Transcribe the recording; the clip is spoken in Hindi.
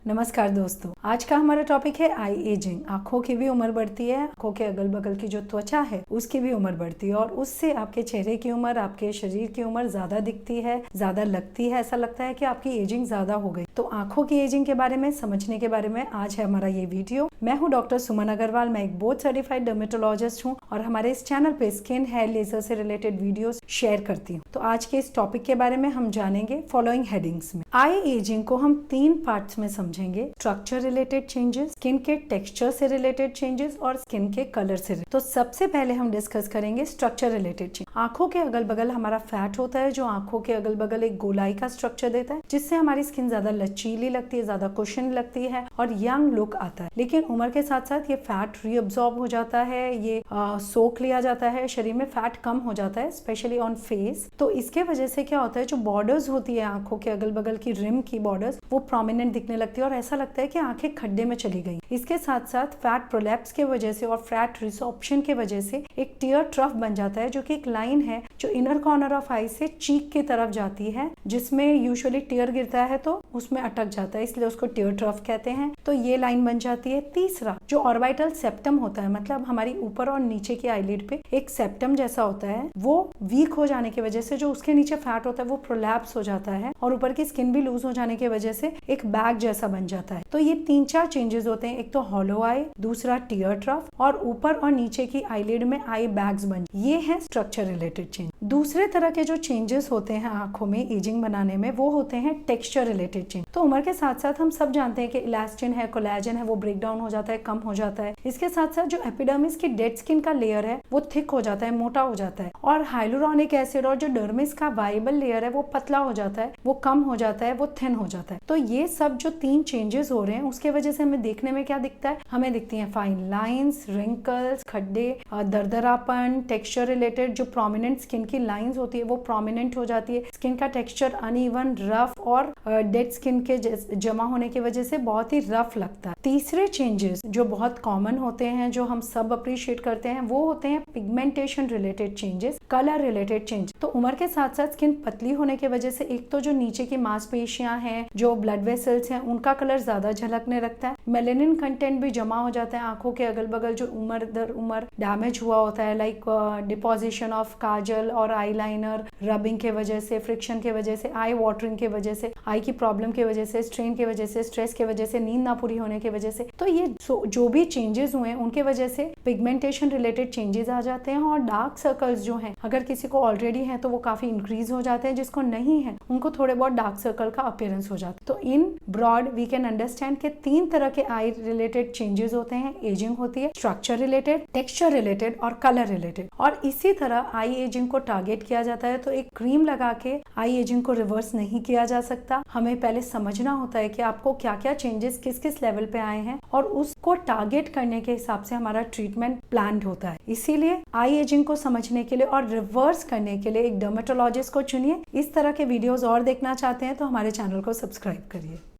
नमस्कार दोस्तों, आज का हमारा टॉपिक है आई एजिंग। आंखों की भी उम्र बढ़ती है, आंखों के अगल बगल की जो त्वचा है उसकी भी उम्र बढ़ती है और उससे आपके चेहरे की उम्र, आपके शरीर की उम्र ज्यादा दिखती है, ज्यादा लगती है। ऐसा लगता है कि आपकी एजिंग ज्यादा हो गई। तो आंखों की एजिंग के बारे में समझने के बारे में आज है हमारा ये वीडियो। मैं हूँ डॉक्टर सुमन अग्रवाल। मैं एक बोर्ड सर्टिफाइड डर्मेटोलॉजिस्ट हूँ और हमारे इस चैनल पे स्किन हेयर लेजर से रिलेटेड वीडियोस शेयर करती हूँ। तो आज के इस टॉपिक के बारे में हम जानेंगे फॉलोइंग हेडिंग्स में। आई एजिंग को हम 3 पार्ट्स में समझेंगे: स्ट्रक्चर रिलेटेड चेंजेस, स्किन के टेक्सचर से रिलेटेड चेंजेस और स्किन के कलर से। तो सबसे पहले हम डिस्कस करेंगे स्ट्रक्चर रिलेटेड चेंज। आंखों के अगल बगल हमारा फैट होता है जो आंखों के अगल बगल एक गोलाई का स्ट्रक्चर देता है, जिससे हमारी स्किन ज्यादा लचीली लगती है, ज्यादा कुशन लगती है और यंग लुक आता है। लेकिन उम्र के साथ साथ ये फैट रीअब्सॉर्ब हो जाता है, ये सोख लिया जाता है, शरीर में फैट कम हो जाता है, स्पेशली ऑन फेस। तो इसके वजह से क्या होता है, जो बॉर्डर्स होती है आंखों के अगल बगल की रिम की बॉर्डर्स, वो प्रोमिनेंट दिखने लगती है और ऐसा लगता है कि आंखें खड्डे में चली गई। इसके साथ साथ फैट प्रोलैप्स के वजह से और फैट रिसॉर्प्शन के वजह से एक टियर ट्रफ बन जाता है, जो कि एक लाइन है जो इनर कॉर्नर ऑफ आई से चीक की तरफ जाती है, जिसमें यूजुअली टियर गिरता है तो उसमें अटक जाता है, इसलिए उसको टियर ट्रफ कहते हैं। तो ये लाइन बन जाती है। तीसरा, जो ऑर्बिटल सेप्टम होता है, मतलब हमारी ऊपर और नीचे की आईलिड पे एक सेप्टम जैसा होता है, वो वीक हो जाने की वजह से जो उसके नीचे फैट होता है वो प्रोलैप्स हो जाता है और ऊपर की स्किन भी लूज हो जाने की वजह से एक बैग जैसा बन जाता है। तो ये 3-4 चेंजेस होते हैं। एक तो हॉलो आई, दूसरा टियर ट्रफ और ऊपर और नीचे की आईलिड में आई बैग्स बन। ये है स्ट्रक्चर रिलेटेड चेंज। दूसरे तरह के जो चेंजेस होते हैं आंखों में एजिंग बनाने में, वो होते हैं टेक्सचर रिलेटेड चेंज। तो उम्र के साथ साथ हम सब जानते हैं कि इलास्टिन है, कोलेजन है, वो ब्रेक डाउन हो जाता है, कम हो जाता है। इसके साथ साथ जो एपिडर्मिस की डेड स्किन का लेयर है वो थिक हो जाता है, मोटा हो जाता है और हाइलुरोनिक एसिड और जो डर्मिस का वाइबल लेयर है वो पतला हो जाता है, वो कम हो जाता है, वो थिन हो जाता है। तो ये सब जो 3 चेंजेस हो रहे हैं उसके वजह से हमें देखने में क्या दिखता है, हमें दिखती हैं फाइन लाइंस, रिंकल्स, खड्डे, दरदरापन। टेक्सचर रिलेटेड जो प्रोमिनेंट स्किन की लाइंस होती है वो प्रोमिनेंट हो जाती है। स्किन का टेक्सचर अनइवन, रफ और डेड स्किन के जमा होने की वजह से बहुत ही रफ लगता है। तीसरे चेंजेस जो बहुत कॉमन होते हैं, जो हम सब अप्रिशिएट करते हैं, वो होते हैं pigmentation related changes, colour related change. तो उम्र के साथ साथ स्किन पतली होने की वजह से एक तो जो नीचे की मांसपेशियां हैं, जो ब्लड वेसल्स हैं, उनका कलर ज्यादा झलकने लगता है। मेलेनिन कंटेंट भी जमा हो जाता है आंखों के अगल बगल, जो उम्र दर उम्र डैमेज हुआ होता है, लाइक डिपोजिशन ऑफ काजल और आईलाइनर, रबिंग के वजह से, फ्रिक्शन के वजह से, आई वाटरिंग के वजह से, आई की प्रॉब्लम के वजह से, स्ट्रेन के वजह से, स्ट्रेस के वजह से, नींद ना पूरी होने की वजह से। तो ये जो भी चेंजेस हुए हैं उनके वजह से पिगमेंटेशन रिलेटेड चेंजेस आ जाते हैं और डार्क सर्कल्स जो हैं, अगर किसी को ऑलरेडी है तो वो काफी इंक्रीज हो जाते हैं, जिसको नहीं है उनको थोड़े बहुत डार्क सर्कल का अपीयरेंस हो जाता है। तो in broad we can understand के 3 तरह के आई रिलेटेड चेंजेस होते हैं। एजिंग होती है स्ट्रक्चर रिलेटेड, टेक्सचर रिलेटेड और कलर रिलेटेड। और इसी तरह आई एजिंग को टारगेट किया जाता है। तो एक क्रीम लगा के आई एजिंग को रिवर्स नहीं किया जा सकता। हमें पहले समझना होता है कि आपको क्या क्या चेंजेस किस किस लेवल पे आए हैं और उसको टारगेट करने के हिसाब से हमारा ट्रीटमेंट प्लान होता है। इसीलिए आई एजिंग को समझने के लिए और रिवर्स करने के लिए एक डर्मेटोलॉजिस्ट को चुनिए। इस तरह के वीडियोस और देखना चाहते हैं तो हमारे चैनल को सब्सक्राइब करिए।